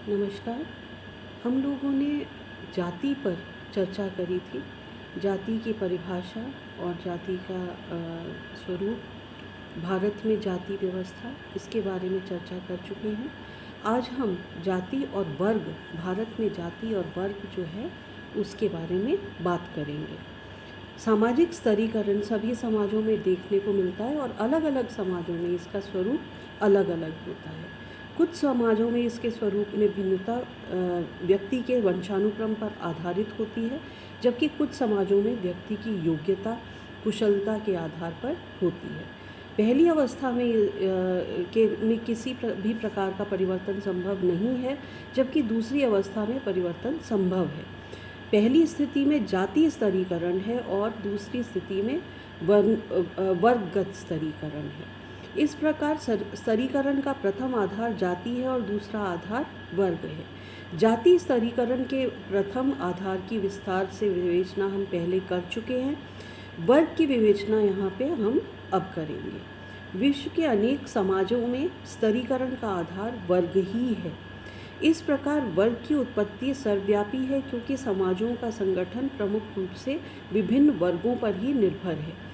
नमस्कार। हम लोगों ने जाति पर चर्चा करी थी। जाति की परिभाषा और जाति का स्वरूप, भारत में जाति व्यवस्था, इसके बारे में चर्चा कर चुके हैं। आज हम जाति और वर्ग, भारत में जाति और वर्ग जो है उसके बारे में बात करेंगे। सामाजिक स्तरीकरण सभी समाजों में देखने को मिलता है और अलग अलग समाजों में इसका स्वरूप अलग अलग होता है। कुछ समाजों में इसके स्वरूप में भिन्नता व्यक्ति के वंशानुक्रम पर आधारित होती है, जबकि कुछ समाजों में व्यक्ति की योग्यता, कुशलता के आधार पर होती है। पहली अवस्था में किसी भी प्रकार का परिवर्तन संभव नहीं है, जबकि दूसरी अवस्था में परिवर्तन संभव है। पहली स्थिति में जातीय स्तरीकरण है और दूसरी स्थिति में वर्गगत स्तरीकरण है। इस प्रकार स्तरीकरण का प्रथम आधार जाति है और दूसरा आधार वर्ग है। जाति स्तरीकरण के प्रथम आधार की विस्तार से विवेचना हम पहले कर चुके हैं। वर्ग की विवेचना यहाँ पे हम अब करेंगे। विश्व के अनेक समाजों में स्तरीकरण का आधार वर्ग ही है। इस प्रकार वर्ग की उत्पत्ति सर्वव्यापी है, क्योंकि समाजों का संगठन प्रमुख रूप से विभिन्न वर्गों पर ही निर्भर है।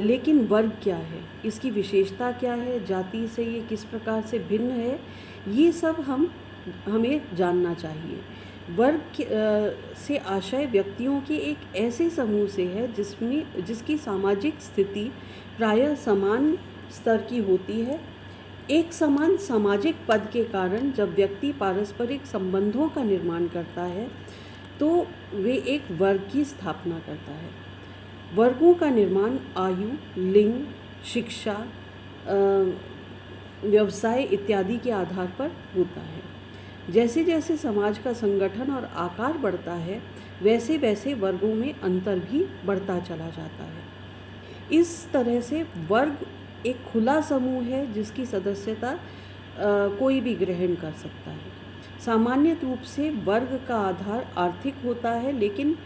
लेकिन वर्ग क्या है, इसकी विशेषता क्या है, जाति से ये किस प्रकार से भिन्न है, ये सब हमें जानना चाहिए। वर्ग से आशय व्यक्तियों के एक ऐसे समूह से है जिसकी सामाजिक स्थिति प्रायः समान स्तर की होती है। एक समान सामाजिक पद के कारण जब व्यक्ति पारस्परिक संबंधों का निर्माण करता है तो वे एक वर्ग की स्थापना करता है। वर्गों का निर्माण आयु, लिंग, शिक्षा, व्यवसाय इत्यादि के आधार पर होता है। जैसे जैसे समाज का संगठन और आकार बढ़ता है, वैसे वैसे वर्गों में अंतर भी बढ़ता चला जाता है। इस तरह से वर्ग एक खुला समूह है जिसकी सदस्यता कोई भी ग्रहण कर सकता है। सामान्य रूप से वर्ग का आधार आर्थिक होता है, लेकिन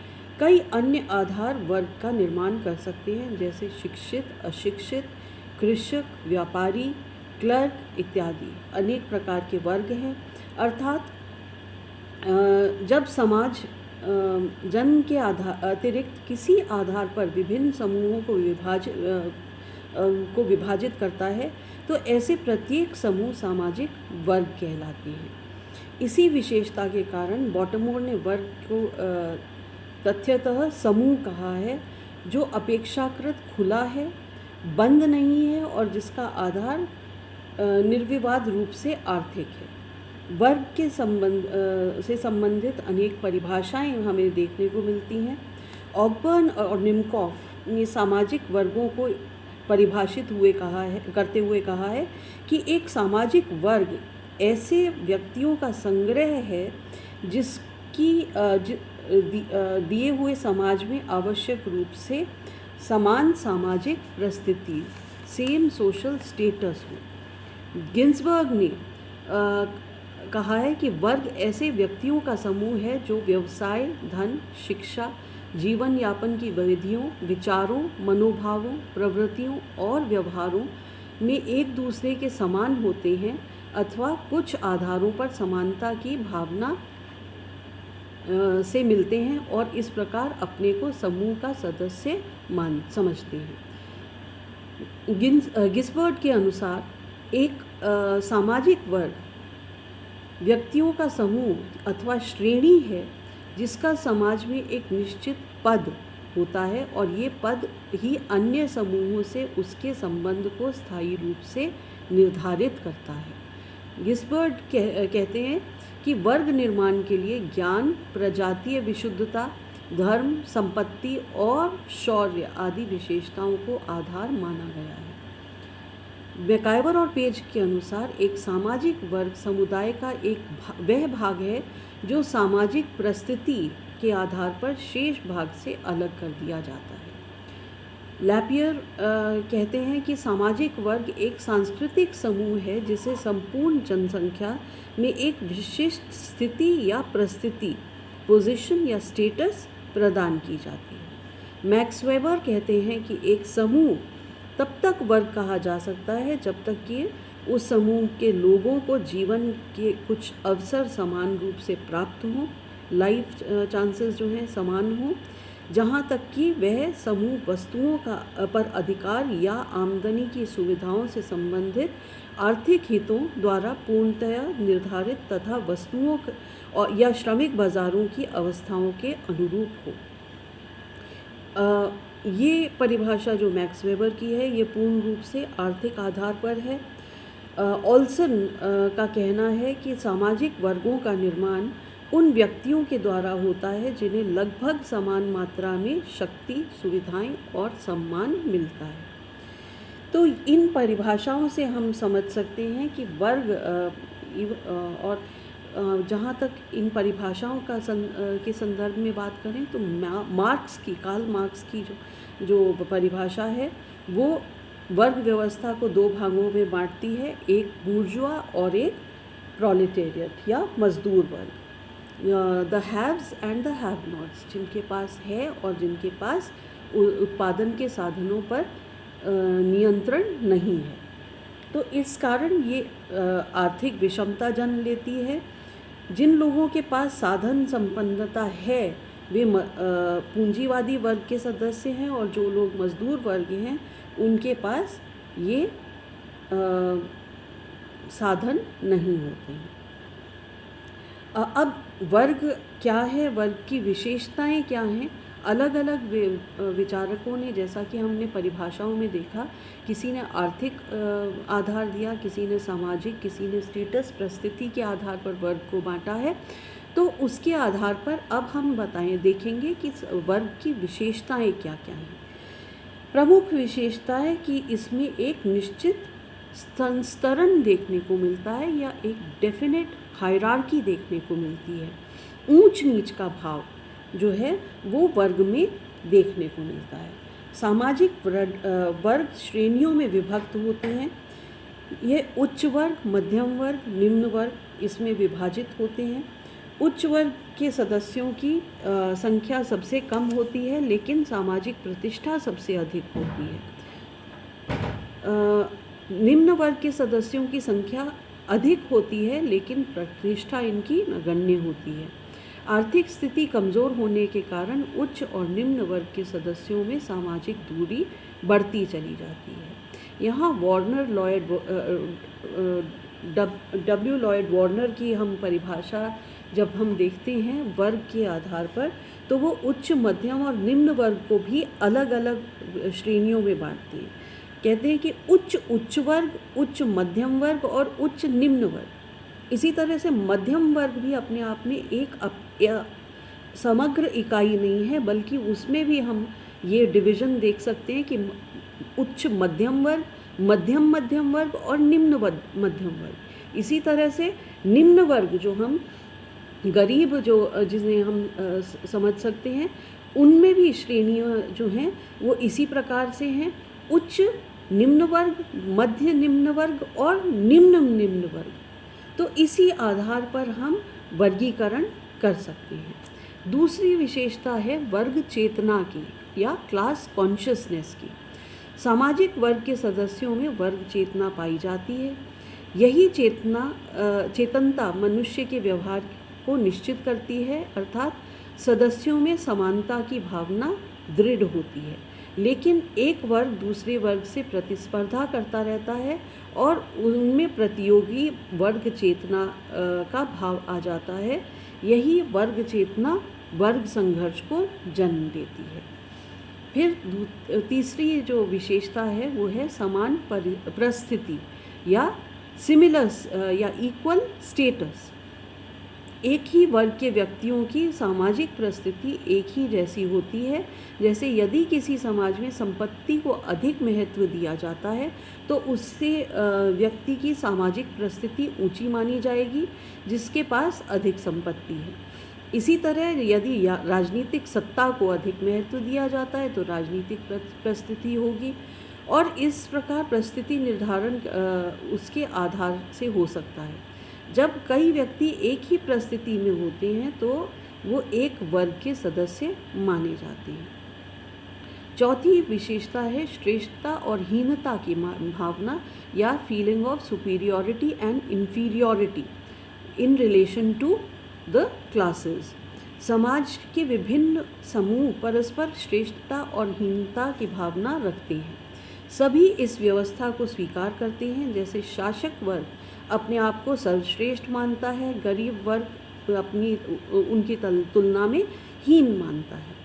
कई अन्य आधार वर्ग का निर्माण कर सकते हैं, जैसे शिक्षित, अशिक्षित, कृषक, व्यापारी, क्लर्क इत्यादि। अनेक प्रकार के वर्ग हैं। अर्थात जब समाज जन्म के अतिरिक्त किसी आधार पर विभिन्न समूहों को विभाजित करता है, तो ऐसे प्रत्येक समूह सामाजिक वर्ग कहलाते हैं। इसी विशेषता के कारण बॉटमोर ने वर्ग को तथ्यतः समूह कहा है, जो अपेक्षाकृत खुला है, बंद नहीं है और जिसका आधार निर्विवाद रूप से आर्थिक है। वर्ग के से संबंधित अनेक परिभाषाएं हमें देखने को मिलती हैं। ऑकबर्न और निमकॉफ ने सामाजिक वर्गों को परिभाषित करते हुए कहा है कि एक सामाजिक वर्ग ऐसे व्यक्तियों का संग्रह है जिसकी दिए हुए समाज में आवश्यक रूप से समान सामाजिक परिस्थिति, सेम सोशल स्टेटस हो। गिन्सबर्ग ने कहा है कि वर्ग ऐसे व्यक्तियों का समूह है जो व्यवसाय, धन, शिक्षा, जीवन यापन की विधियों, विचारों, मनोभावों, प्रवृत्तियों और व्यवहारों में एक दूसरे के समान होते हैं अथवा कुछ आधारों पर समानता की भावना से मिलते हैं और इस प्रकार अपने को समूह का सदस्य समझते हैं। गिन्सबर्ग के अनुसार एक सामाजिक वर्ग व्यक्तियों का समूह अथवा श्रेणी है जिसका समाज में एक निश्चित पद होता है और ये पद ही अन्य समूहों से उसके संबंध को स्थायी रूप से निर्धारित करता है। गिन्सबर्ग कहते हैं कि वर्ग निर्माण के लिए ज्ञान, प्रजातीय विशुद्धता, धर्म, संपत्ति और शौर्य आदि विशेषताओं को आधार माना गया है। मैकाइवर और पेज के अनुसार एक सामाजिक वर्ग समुदाय का वह भाग है जो सामाजिक परिस्थिति के आधार पर शेष भाग से अलग कर दिया जाता है। लैपियर कहते हैं कि सामाजिक वर्ग एक सांस्कृतिक समूह है जिसे संपूर्ण जनसंख्या में एक विशिष्ट स्थिति या परिस्थिति, पोजीशन या स्टेटस प्रदान की जाती है। मैक्स वेबर कहते हैं कि एक समूह तब तक वर्ग कहा जा सकता है जब तक कि उस समूह के लोगों को जीवन के कुछ अवसर समान रूप से प्राप्त हों, लाइफ चांसेस जो हैं समान हों, जहाँ तक कि वह समूह वस्तुओं का पर अधिकार या आमदनी की सुविधाओं से संबंधित आर्थिक हितों द्वारा पूर्णतया निर्धारित तथा वस्तुओं और या श्रमिक बाजारों की अवस्थाओं के अनुरूप हो। ये परिभाषा जो मैक्स वेबर की है ये पूर्ण रूप से आर्थिक आधार पर है। ऑल्सन का कहना है कि सामाजिक वर्गों का निर्माण उन व्यक्तियों के द्वारा होता है जिन्हें लगभग समान मात्रा में शक्ति, सुविधाएं और सम्मान मिलता है। तो इन परिभाषाओं से हम समझ सकते हैं कि वर्ग और जहाँ तक इन परिभाषाओं का के संदर्भ में बात करें तो कार्ल मार्क्स की जो परिभाषा है वो वर्ग व्यवस्था को दो भागों में बांटती है, एक बूर्जुआ और एक प्रोलेटेरिएट या मजदूर वर्ग। The haves and the have nots, जिनके पास है और जिनके पास उत्पादन के साधनों पर नियंत्रण नहीं है। तो इस कारण ये आर्थिक विषमता जन्म लेती है। जिन लोगों के पास साधन संपन्नता है वे पूंजीवादी वर्ग के सदस्य हैं और जो लोग मजदूर वर्ग हैं उनके पास ये साधन नहीं होते हैं। अब वर्ग क्या है, वर्ग की विशेषताएं क्या हैं? अलग अलग विचारकों ने, जैसा कि हमने परिभाषाओं में देखा, किसी ने आर्थिक आधार दिया, किसी ने सामाजिक, किसी ने स्टेटस परिस्थिति के आधार पर वर्ग को बांटा है। तो उसके आधार पर अब हम देखेंगे कि वर्ग की विशेषताएं क्या क्या हैं। प्रमुख विशेषता है कि इसमें एक निश्चित संस्तरण देखने को मिलता है या एक डेफिनेट हायरार्की देखने को मिलती है। ऊंच नीच का भाव जो है वो वर्ग में देखने को मिलता है। सामाजिक वर्ग श्रेणियों में विभक्त होते हैं। ये उच्च वर्ग, मध्यम वर्ग, निम्न वर्ग इसमें विभाजित होते हैं। उच्च वर्ग के सदस्यों की संख्या सबसे कम होती है लेकिन सामाजिक प्रतिष्ठा सबसे अधिक होती है। निम्न वर्ग के सदस्यों की संख्या अधिक होती है लेकिन प्रतिष्ठा इनकी नगण्य होती है। आर्थिक स्थिति कमज़ोर होने के कारण उच्च और निम्न वर्ग के सदस्यों में सामाजिक दूरी बढ़ती चली जाती है। यहाँ डब्ल्यू लॉयड वार्नर की हम परिभाषा जब हम देखते हैं वर्ग के आधार पर, तो वो उच्च, मध्यम और निम्न वर्ग को भी अलग अलग श्रेणियों में बांटते हैं। कहते हैं कि उच्च वर्ग, उच्च मध्यम वर्ग और उच्च निम्न वर्ग। इसी तरह से मध्यम वर्ग भी अपने आप में एक समग्र इकाई नहीं है, बल्कि उसमें भी हम ये डिवीज़न देख सकते हैं कि उच्च मध्यम वर्ग, मध्यम मध्यम वर्ग और निम्न मध्यम वर्ग। इसी तरह से निम्न वर्ग जो हम गरीब जिन्हें हम समझ सकते हैं, उनमें भी श्रेणियाँ जो हैं वो इसी प्रकार से हैं। उच्च निम्न वर्ग, मध्य निम्न वर्ग और निम्न निम्न वर्ग। तो इसी आधार पर हम वर्गीकरण कर सकते हैं। दूसरी विशेषता है वर्ग चेतना की या क्लास कॉन्शियसनेस की। सामाजिक वर्ग के सदस्यों में वर्ग चेतना पाई जाती है। यही चेतनता मनुष्य के व्यवहार को निश्चित करती है, अर्थात सदस्यों में समानता की भावना दृढ़ होती है। लेकिन एक वर्ग दूसरे वर्ग से प्रतिस्पर्धा करता रहता है और उनमें प्रतियोगी वर्ग चेतना का भाव आ जाता है। यही वर्ग चेतना वर्ग संघर्ष को जन्म देती है। फिर तीसरी जो विशेषता है वो है समान परिस्थिति या सिमिलर या इक्वल स्टेटस। एक ही वर्ग के व्यक्तियों की सामाजिक परिस्थिति एक ही जैसी होती है। जैसे यदि किसी समाज में संपत्ति को अधिक महत्व दिया जाता है तो उससे व्यक्ति की सामाजिक परिस्थिति ऊंची मानी जाएगी जिसके पास अधिक संपत्ति है। इसी तरह यदि राजनीतिक सत्ता को अधिक महत्व दिया जाता है तो राजनीतिक परिस्थिति होगी, और इस प्रकार परिस्थिति निर्धारण उसके आधार से हो सकता है। जब कई व्यक्ति एक ही परिस्थिति में होते हैं तो वो एक वर्ग के सदस्य माने जाते हैं। चौथी विशेषता है श्रेष्ठता और हीनता की भावना या feeling of superiority and inferiority in relation to the classes. समाज के विभिन्न समूह परस्पर श्रेष्ठता और हीनता की भावना रखते हैं। सभी इस व्यवस्था को स्वीकार करते हैं। जैसे शासक वर्ग अपने आप को सर्वश्रेष्ठ मानता है, गरीब वर्ग अपनी उनकी तुलना में हीन मानता है।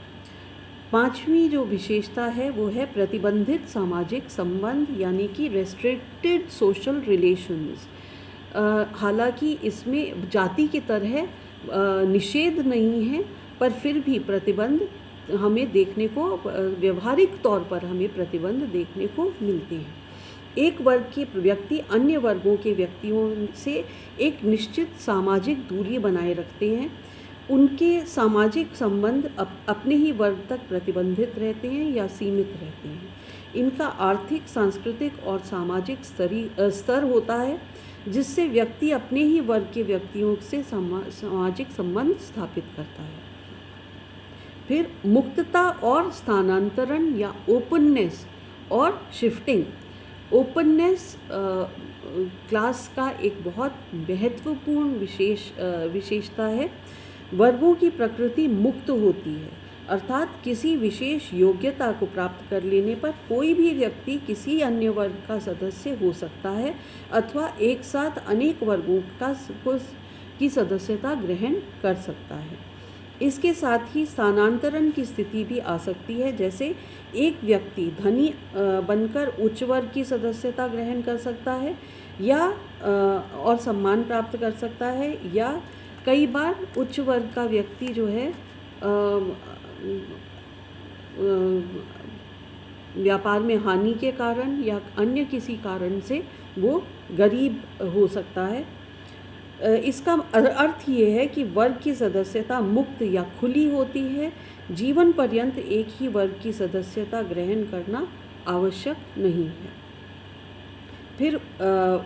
पांचवी जो विशेषता है वो है प्रतिबंधित सामाजिक संबंध यानी कि रेस्ट्रिक्टेड सोशल रिलेशंस। हालांकि इसमें जाति की तरह निषेध नहीं है, पर फिर भी प्रतिबंध हमें देखने को, व्यवहारिक तौर पर हमें प्रतिबंध देखने को मिलते हैं। एक वर्ग के व्यक्ति अन्य वर्गों के व्यक्तियों से एक निश्चित सामाजिक दूरी बनाए रखते हैं। उनके सामाजिक संबंध अपने ही वर्ग तक प्रतिबंधित रहते हैं या सीमित रहते हैं। इनका आर्थिक, सांस्कृतिक और सामाजिक स्तर होता है, जिससे व्यक्ति अपने ही वर्ग के व्यक्तियों से सामाजिक संबंध स्थापित करता है। फिर मुक्तता और स्थानांतरण या ओपननेस और शिफ्टिंग। ओपननेस क्लास का एक बहुत महत्वपूर्ण विशेषता है। वर्गों की प्रकृति मुक्त होती है, अर्थात किसी विशेष योग्यता को प्राप्त कर लेने पर कोई भी व्यक्ति किसी अन्य वर्ग का सदस्य हो सकता है अथवा एक साथ अनेक वर्गों की सदस्यता ग्रहण कर सकता है। इसके साथ ही स्थानांतरण की स्थिति भी आ सकती है। जैसे एक व्यक्ति धनी बनकर उच्च वर्ग की सदस्यता ग्रहण कर सकता है या और सम्मान प्राप्त कर सकता है, या कई बार उच्च वर्ग का व्यक्ति जो है व्यापार में हानि के कारण या अन्य किसी कारण से वो गरीब हो सकता है। इसका अर्थ ये है कि वर्ग की सदस्यता मुक्त या खुली होती है। जीवन पर्यंत एक ही वर्ग की सदस्यता ग्रहण करना आवश्यक नहीं है। फिर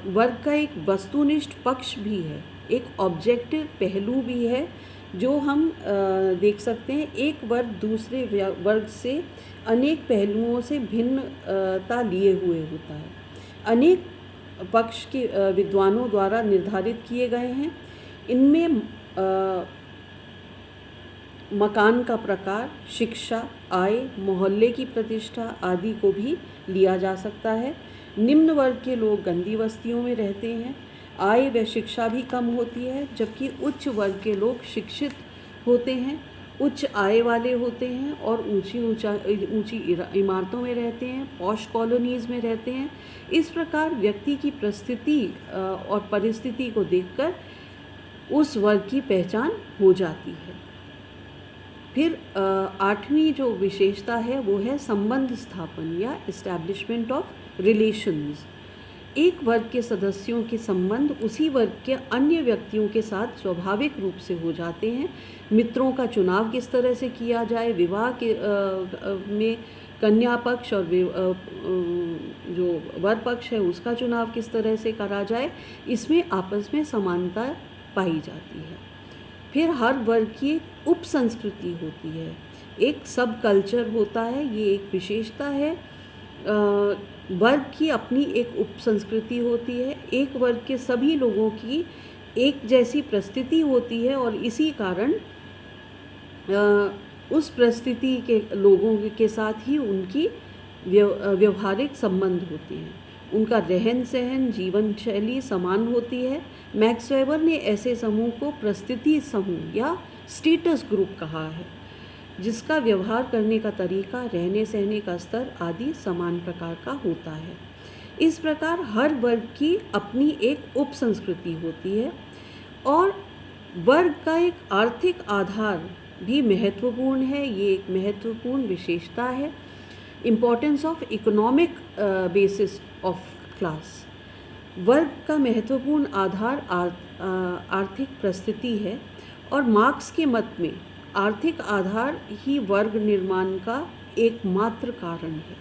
वर्ग का एक वस्तुनिष्ठ पक्ष भी है, एक ऑब्जेक्टिव पहलू भी है जो हम देख सकते हैं। एक वर्ग दूसरे वर्ग से अनेक पहलुओं से भिन्नता लिए हुए होता है। अनेक पक्ष के विद्वानों द्वारा निर्धारित किए गए हैं। इनमें मकान का प्रकार, शिक्षा, आय, मोहल्ले की प्रतिष्ठा आदि को भी लिया जा सकता है। निम्न वर्ग के लोग गंदी बस्तियों में रहते हैं, आय व शिक्षा भी कम होती है, जबकि उच्च वर्ग के लोग शिक्षित होते हैं, उच्च आय वाले होते हैं और ऊंची इमारतों में रहते हैं, पॉश कॉलोनीज़ में रहते हैं। इस प्रकार व्यक्ति की परिस्थिति और परिस्थिति को देखकर उस वर्ग की पहचान हो जाती है। फिर आठवीं जो विशेषता है वो है संबंध स्थापन या एस्टैब्लिशमेंट ऑफ रिलेशंस। एक वर्ग के सदस्यों के संबंध उसी वर्ग के अन्य व्यक्तियों के साथ स्वाभाविक रूप से हो जाते हैं। मित्रों का चुनाव किस तरह से किया जाए, विवाह के में कन्या पक्ष और जो वर पक्ष है उसका चुनाव किस तरह से करा जाए, इसमें आपस में समानता पाई जाती है। फिर हर वर्ग की एक उप संस्कृति होती है, एक सब कल्चर होता है। ये एक विशेषता है। वर्ग की अपनी एक उप संस्कृति होती है। एक वर्ग के सभी लोगों की एक जैसी परिस्थिति होती है और इसी कारण उस परिस्थिति के लोगों के साथ ही उनकी व्यवहारिक संबंध होते हैं। उनका रहन सहन, जीवन शैली समान होती है। मैक्स वेबर ने ऐसे समूह को परिस्थिति समूह या स्टेटस ग्रुप कहा है, जिसका व्यवहार करने का तरीका, रहने सहने का स्तर आदि समान प्रकार का होता है। इस प्रकार हर वर्ग की अपनी एक उप संस्कृति होती है और वर्ग का एक आर्थिक आधार भी महत्वपूर्ण है। ये एक महत्वपूर्ण विशेषता है। Importance of economic basis of class. वर्ग का महत्वपूर्ण आधार आर्थिक परिस्थिति है और मार्क्स के मत में आर्थिक आधार ही वर्ग निर्माण का एकमात्र कारण है।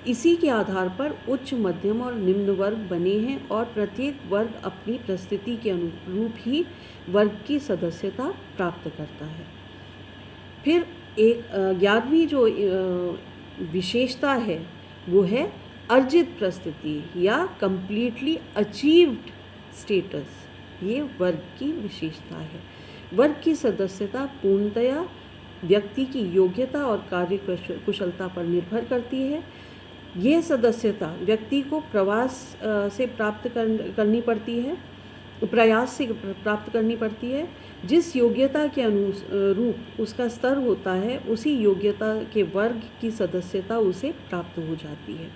इसी के आधार पर उच्च, मध्यम और निम्न वर्ग बने हैं और प्रत्येक वर्ग अपनी परिस्थिति के अनुरूप ही वर्ग की सदस्यता प्राप्त करता है। फिर एक 11वीं जो विशेषता है वो है अर्जित प्रस्थिति या कंप्लीटली अचीव्ड स्टेटस। ये वर्ग की विशेषता है। वर्ग की सदस्यता पूर्णतया व्यक्ति की योग्यता और कार्य कुशलता पर निर्भर करती है। यह सदस्यता व्यक्ति को प्रयास से प्राप्त करनी पड़ती है। जिस योग्यता के अनुरूप उसका स्तर होता है, उसी योग्यता के वर्ग की सदस्यता उसे प्राप्त हो जाती है।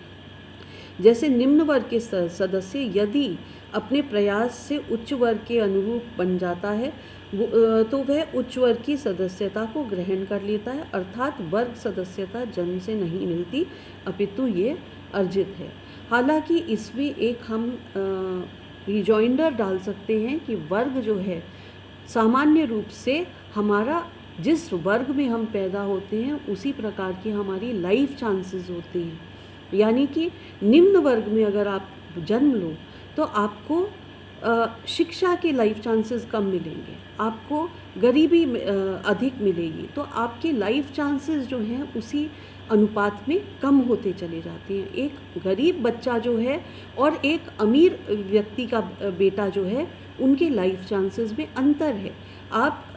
जैसे निम्न वर्ग के सदस्य यदि अपने प्रयास से उच्च वर्ग के अनुरूप बन जाता है तो वह उच्च वर्ग की सदस्यता को ग्रहण कर लेता है, अर्थात वर्ग सदस्यता जन्म से नहीं मिलती अपितु ये अर्जित है। हालांकि इसमें एक हम रिजॉइंडर डाल सकते हैं कि वर्ग जो है सामान्य रूप से हमारा जिस वर्ग में हम पैदा होते हैं उसी प्रकार की हमारी लाइफ चांसेस होते हैं। यानी कि निम्न वर्ग में अगर आप जन्म लो तो आपको शिक्षा के लाइफ चांसेस कम मिलेंगे, आपको गरीबी अधिक मिलेगी, तो आपके लाइफ चांसेस जो हैं उसी अनुपात में कम होते चले जाते हैं। एक गरीब बच्चा जो है और एक अमीर व्यक्ति का बेटा जो है उनके लाइफ चांसेस में अंतर है। आप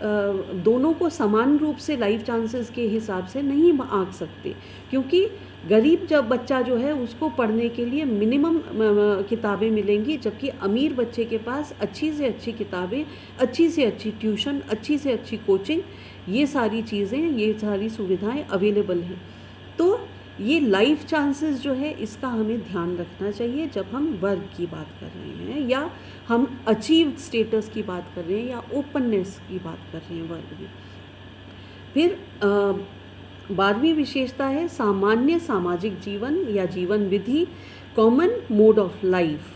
दोनों को समान रूप से लाइफ चांसेस के हिसाब से नहीं आंक सकते, क्योंकि गरीब जब बच्चा जो है उसको पढ़ने के लिए मिनिमम किताबें मिलेंगी, जबकि अमीर बच्चे के पास अच्छी से अच्छी किताबें, अच्छी से अच्छी ट्यूशन, अच्छी से अच्छी कोचिंग, ये सारी चीज़ें, ये सारी सुविधाएं अवेलेबल हैं। तो ये लाइफ चांसेस जो है इसका हमें ध्यान रखना चाहिए जब हम वर्ग की बात कर रहे हैं या हम अचीव्ड स्टेटस की बात कर रहे हैं या ओपननेस की बात कर रहे हैं वर्ग में। फिर 12वीं विशेषता है सामान्य सामाजिक जीवन या जीवन विधि, कॉमन मोड ऑफ लाइफ।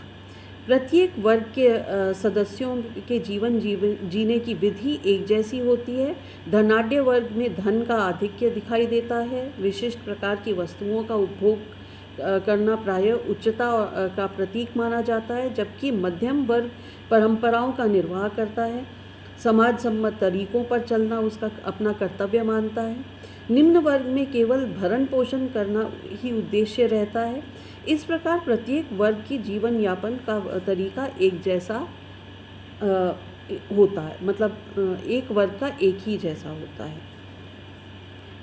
प्रत्येक वर्ग के सदस्यों के जीवन जीने की विधि एक जैसी होती है। धनाढ्य वर्ग में धन का आधिक्य दिखाई देता है। विशिष्ट प्रकार की वस्तुओं का उपभोग करना प्रायः उच्चता का प्रतीक माना जाता है, जबकि मध्यम वर्ग परंपराओं का निर्वाह करता है। समाज सम्मत तरीकों पर चलना उसका अपना कर्तव्य मानता है। निम्न वर्ग में केवल भरण पोषण करना ही उद्देश्य रहता है। इस प्रकार प्रत्येक वर्ग की जीवन यापन का तरीका एक जैसा होता है, मतलब एक वर्ग का एक ही जैसा होता है।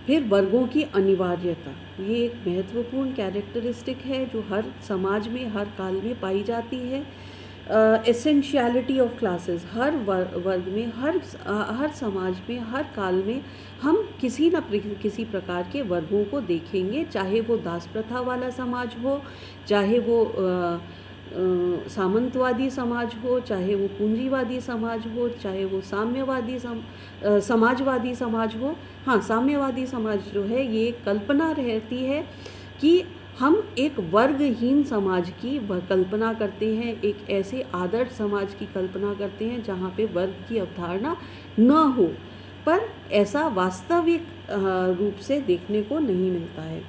फिर वर्गों की अनिवार्यता, ये एक महत्वपूर्ण कैरेक्टरिस्टिक है जो हर समाज में हर काल में पाई जाती है। एसेंशियलिटी ऑफ क्लासेस, हर वर्ग में हर समाज में हर काल में हम किसी न किसी प्रकार के वर्गों को देखेंगे, चाहे वो दास प्रथा वाला समाज हो, चाहे वो सामंतवादी समाज हो, चाहे वो पूंजीवादी समाज हो, चाहे वो साम्यवादी समाजवादी समाज हो। हाँ, साम्यवादी समाज जो है ये कल्पना रहती है कि हम एक वर्गहीन समाज की कल्पना करते हैं, एक ऐसे आदर्श समाज की कल्पना करते हैं जहाँ पे वर्ग की अवधारणा न हो, पर ऐसा वास्तविक रूप से देखने को नहीं मिलता है।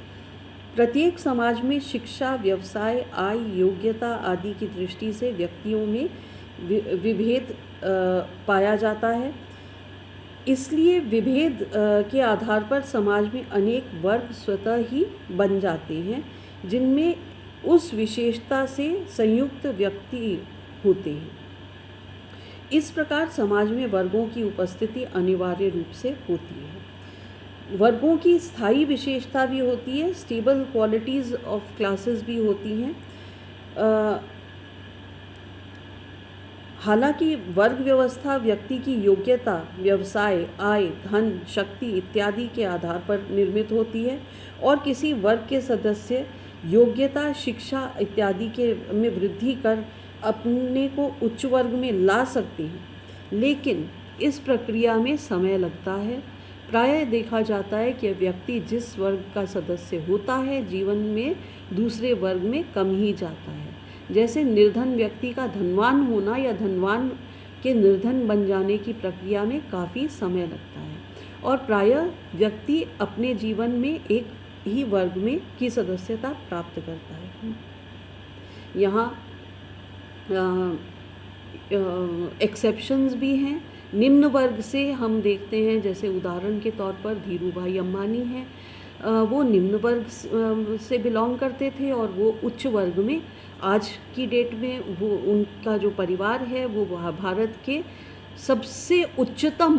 प्रत्येक समाज में शिक्षा, व्यवसाय, आय, योग्यता आदि की दृष्टि से व्यक्तियों में विभेद पाया जाता है। इसलिए विभेद के आधार पर समाज में अनेक वर्ग स्वतः ही बन जाते हैं, जिनमें उस विशेषता से संयुक्त व्यक्ति होते हैं। इस प्रकार समाज में वर्गों की उपस्थिति अनिवार्य रूप से होती है। वर्गों की स्थायी विशेषता भी होती है, स्टेबल क्वालिटीज़ ऑफ क्लासेस भी होती हैं। हालांकि वर्ग व्यवस्था व्यक्ति की योग्यता, व्यवसाय, आय, धन, शक्ति इत्यादि के आधार पर निर्मित होती है और किसी वर्ग के सदस्य योग्यता, शिक्षा इत्यादि के में वृद्धि कर अपने को उच्च वर्ग में ला सकते हैं, लेकिन इस प्रक्रिया में समय लगता है। प्रायः देखा जाता है कि व्यक्ति जिस वर्ग का सदस्य होता है जीवन में दूसरे वर्ग में कम ही जाता है। जैसे निर्धन व्यक्ति का धनवान होना या धनवान के निर्धन बन जाने की प्रक्रिया में काफ़ी समय लगता है और प्रायः व्यक्ति अपने जीवन में एक ही वर्ग में की सदस्यता प्राप्त करता है। यहाँ एक्सेप्शंस भी हैं। निम्न वर्ग से हम देखते हैं, जैसे उदाहरण के तौर पर धीरूभाई अंबानी हैं, वो निम्न वर्ग से बिलोंग करते थे और वो उच्च वर्ग में आज की डेट में वो उनका जो परिवार है वो भारत के सबसे उच्चतम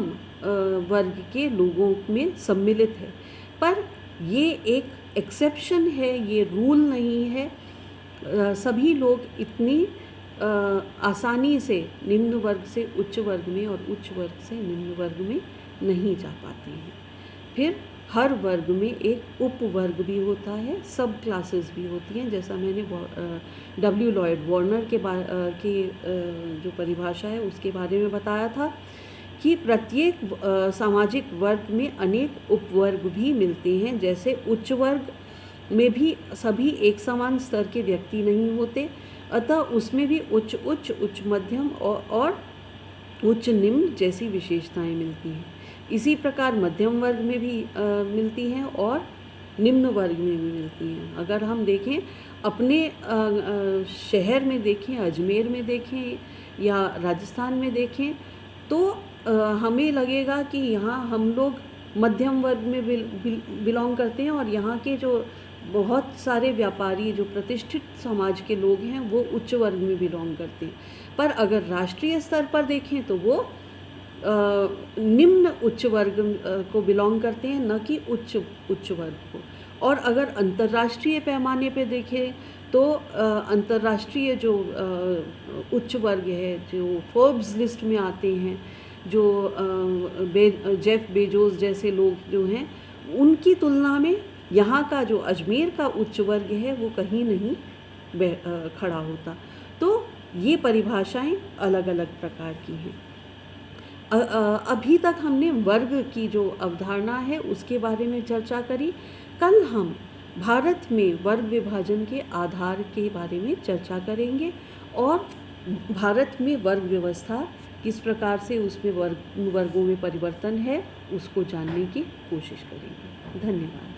वर्ग के लोगों में सम्मिलित है। पर ये एक एक्सेप्शन है, ये रूल नहीं है। सभी लोग इतनी आसानी से निम्न वर्ग से उच्च वर्ग में और उच्च वर्ग से निम्न वर्ग में नहीं जा पाते हैं। फिर हर वर्ग में एक उपवर्ग भी होता है, सब क्लासेस भी होती हैं। जैसा मैंने डब्ल्यू लॉयड वार्नर के जो परिभाषा है उसके बारे में बताया था कि प्रत्येक सामाजिक वर्ग में अनेक उपवर्ग भी मिलते हैं। जैसे उच्च वर्ग में भी सभी एक समान स्तर के व्यक्ति नहीं होते, अतः उसमें भी उच्च मध्यम और उच्च निम्न जैसी विशेषताएं मिलती हैं। इसी प्रकार मध्यम वर्ग में भी मिलती हैं और निम्न वर्ग में भी मिलती हैं। अगर हम देखें अपने शहर में देखें, अजमेर में देखें या राजस्थान में देखें तो हमें लगेगा कि यहाँ हम लोग मध्यम वर्ग में बिलोंग करते हैं और यहाँ के जो बहुत सारे व्यापारी जो प्रतिष्ठित समाज के लोग हैं वो उच्च वर्ग में बिलोंग करते हैं। पर अगर राष्ट्रीय स्तर पर देखें तो वो निम्न उच्च वर्ग को बिलोंग करते हैं, न कि उच्च वर्ग को। और अगर अंतर्राष्ट्रीय पैमाने पे देखें तो अंतर्राष्ट्रीय जो उच्च वर्ग है, जो फोर्ब्स लिस्ट में आते हैं, जो जेफ बेजोस जैसे लोग जो हैं, उनकी तुलना में यहाँ का जो अजमेर का उच्च वर्ग है वो कहीं नहीं खड़ा होता। तो ये परिभाषाएं अलग अलग प्रकार की हैं। अभी तक हमने वर्ग की जो अवधारणा है उसके बारे में चर्चा करी। कल हम भारत में वर्ग विभाजन के आधार के बारे में चर्चा करेंगे और भारत में वर्ग व्यवस्था किस प्रकार से उसमें वर्गों में परिवर्तन है उसको जानने की कोशिश करेंगे। धन्यवाद।